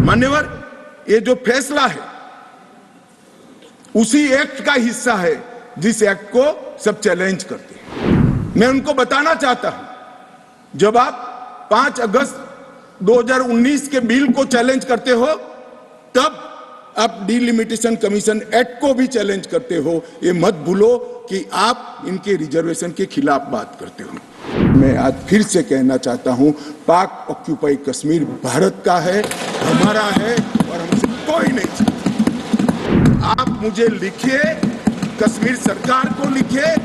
मान्यवर, ये जो फैसला है उसी एक्ट का हिस्सा है जिस एक्ट को सब चैलेंज करते हैं। मैं उनको बताना चाहता हूं, जब आप 5 अगस्त 2019 के बिल को चैलेंज करते हो, तब आप डिलिमिटेशन कमीशन एक्ट को भी चैलेंज करते हो। ये मत भूलो कि आप इनके रिजर्वेशन के खिलाफ बात करते हो। मैं आज फिर से कहना चाहता हूं, पाक ऑक्यूपाई कश्मीर भारत का है, हमारा है और हमसे कोई नहीं चाहता। आप मुझे लिखिए, कश्मीर सरकार को लिखिए,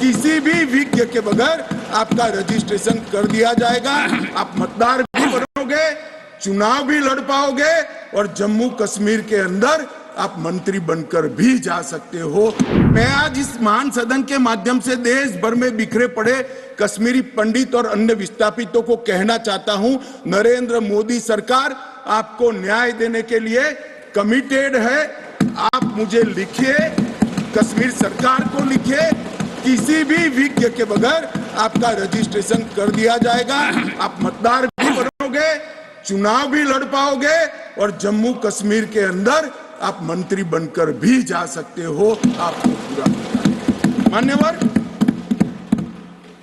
किसी भी विज्ञ के बगैर आपका रजिस्ट्रेशन कर दिया जाएगा। आप मतदार भी बनोगे, चुनाव भी लड़ पाओगे और जम्मू कश्मीर के अंदर आप मंत्री बनकर भी जा सकते हो। मैं आज इस महान सदन के माध्यम से देश भर में बिखरे पड़े कश्मीरी पंडित और अन्य विस्थापितों को कहना चाहता हूं, नरेंद्र मोदी सरकार आपको न्याय देने के लिए कमिटेड है। आप मुझे लिखिए, कश्मीर सरकार को लिखिए, किसी भी विज्ञ के बगैर आपका रजिस्ट्रेशन कर दिया जाएगा। आप मतदार भी बनोगे, चुनाव भी लड़ पाओगे और जम्मू कश्मीर के अंदर आप मंत्री बनकर भी जा सकते हो। आपको पूरा मान्यवर,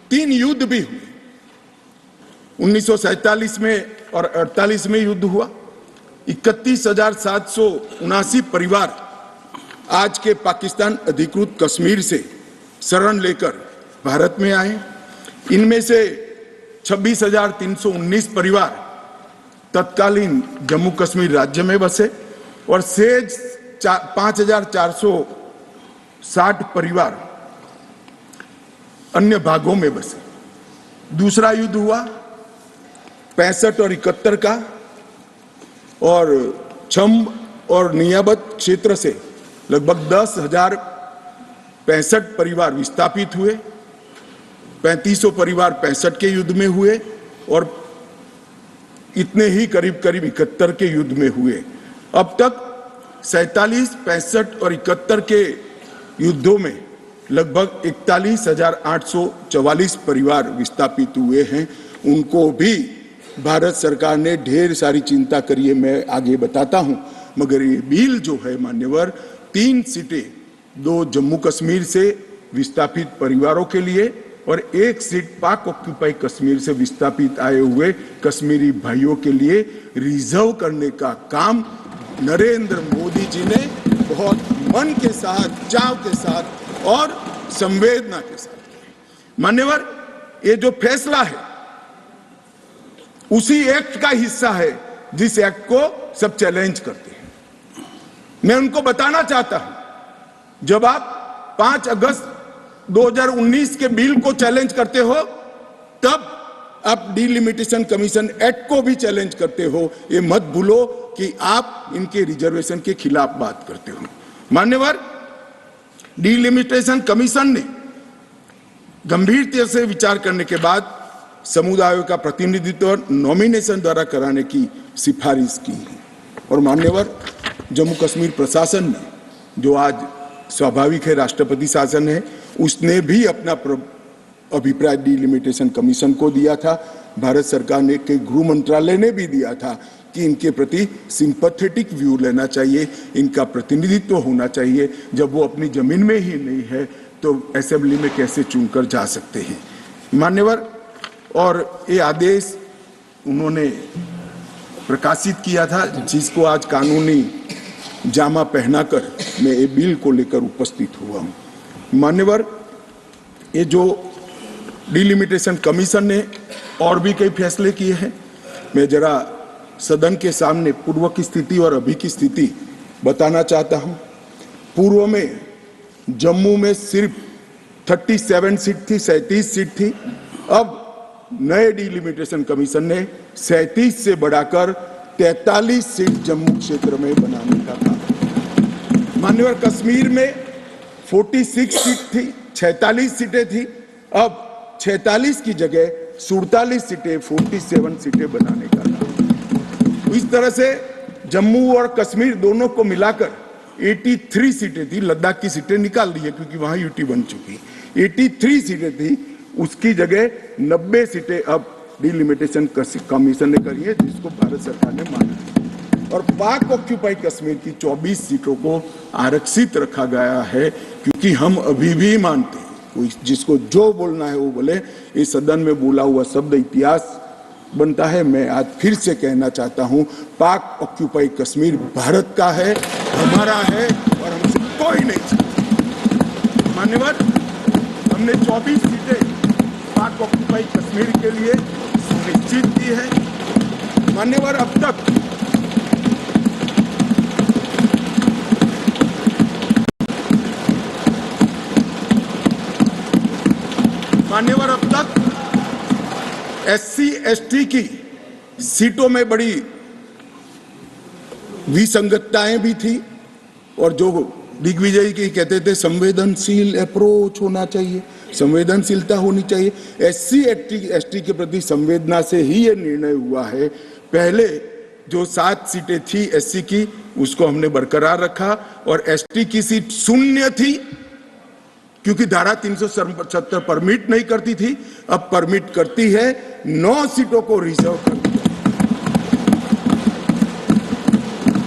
3 युद्ध भी हुए। 1947 में और 48 में युद्ध हुआ। 31,779 परिवार आज के पाकिस्तान अधिकृत कश्मीर से शरण लेकर भारत में आए। इनमें से 26,319 परिवार तत्कालीन जम्मू कश्मीर राज्य में बसे और शेष 5,460 परिवार अन्य भागों में बसे। दूसरा युद्ध हुआ 65 और 71 का, और छम्ब और नियाबत क्षेत्र से लगभग 10,065 परिवार विस्थापित हुए। 3500 परिवार 65 के युद्ध में हुए और इतने ही करीब 71 के युद्ध में हुए। अब तक 47, 65 और 71 के युद्धों में लगभग 41,844 परिवार विस्थापित हुए हैं। उनको भी भारत सरकार ने ढेर सारी चिंता करी है, मैं आगे बताता हूं। मगर ये बिल जो है मान्यवर, 3 सीटें, 2 जम्मू कश्मीर से विस्थापित परिवारों के लिए और 1 सीट पाक ऑक्यूपाई कश्मीर से विस्थापित आए हुए कश्मीरी भाइयों के लिए रिजर्व करने का काम नरेंद्र मोदी जी ने बहुत मन के साथ, चाव के साथ और संवेदना के साथ किया। मान्यवर, ये जो फैसला है उसी एक्ट का हिस्सा है जिस एक्ट को सब चैलेंज करते हैं। मैं उनको बताना चाहता हूं, जब आप 5 अगस्त 2019 के बिल को चैलेंज करते हो, तब आप डिलिमिटेशन कमीशन एक्ट को भी चैलेंज करते हो। ये मत भूलो कि आप इनके रिजर्वेशन के खिलाफ बात करते हो। मान्यवर, डिलिमिटेशन कमीशन ने गंभीरता से विचार करने के बाद समुदायों का प्रतिनिधित्व नॉमिनेशन द्वारा कराने की सिफारिश की है। और मान्यवर, जम्मू कश्मीर प्रशासन ने, जो आज स्वाभाविक है राष्ट्रपति शासन है, उसने भी अपना अभिप्राय डिलिमिटेशन कमीशन को दिया था। भारत सरकार ने के गृह मंत्रालय ने भी दिया था कि इनके प्रति सिंपैथेटिक व्यू लेना चाहिए, इनका प्रतिनिधित्व होना चाहिए। जब वो अपनी जमीन में ही नहीं है तो असेंबली में कैसे चुनकर जा सकते हैं। मान्यवर, और ये आदेश उन्होंने प्रकाशित किया था, जिसको आज कानूनी जामा पहनाकर मैं ये बिल को लेकर उपस्थित हुआ हूं। मान्यवर, ये जो डिलिमिटेशन कमीशन ने और भी कई फैसले किए हैं। मैं जरा सदन के सामने पूर्व की स्थिति और अभी की स्थिति बताना चाहता हूं। पूर्व में जम्मू में सिर्फ 37 सीट थी, 37 सीट थी। अब नए डिलिमिटेशन कमीशन ने 37 से बढ़ाकर 43 सीट जम्मू क्षेत्र में बनाने का काम। मान्यवर, कश्मीर में 46 सीट थी, 46 सीटें थी। अब 46 की जगह 47 सीटें, 47 सीटें बनाने का काम। इस तरह से जम्मू और कश्मीर दोनों को मिलाकर 83 सीटें थी। लद्दाख की सीटें निकाल दी है क्योंकि वहां यूटी बन चुकी। 83 सीटें थी, उसकी जगह 90 सीटें अब डिलिमिटेशन कमीशन ने करी है, जिसको भारत सरकार ने माना। और पाक ऑक्यूपाइड कश्मीर की 24 सीटों को आरक्षित रखा गया है, क्योंकि हम अभी भी मानते हैं, कोई जिसको जो बोलना है वो बोले, इस सदन में बोला हुआ शब्द इतिहास बनता है। मैं आज फिर से कहना चाहता हूं, पाक ऑक्यूपाइड कश्मीर भारत का है, हमारा है और हमसे कोई नहीं चाहता। मान्यवर, हमने 24 सीटें पाक ऑक्यूपाइड कश्मीर के लिए सुनिश्चित की है। मान्यवर, अब तक SC ST की सीटों में बड़ी विसंगतताएं भी थी, और जो दिग्विजय की कहते थे संवेदनशील अप्रोच होना चाहिए, संवेदनशीलता होनी चाहिए। SC ST के प्रति संवेदना से ही ये निर्णय हुआ है। पहले जो 7 सीटें थी SC की, उसको हमने बरकरार रखा, और ST की सीट शून्य थी, क्योंकि धारा 377 परमिट नहीं करती थी, अब परमिट करती है। 9 सीटों को रिजर्व कर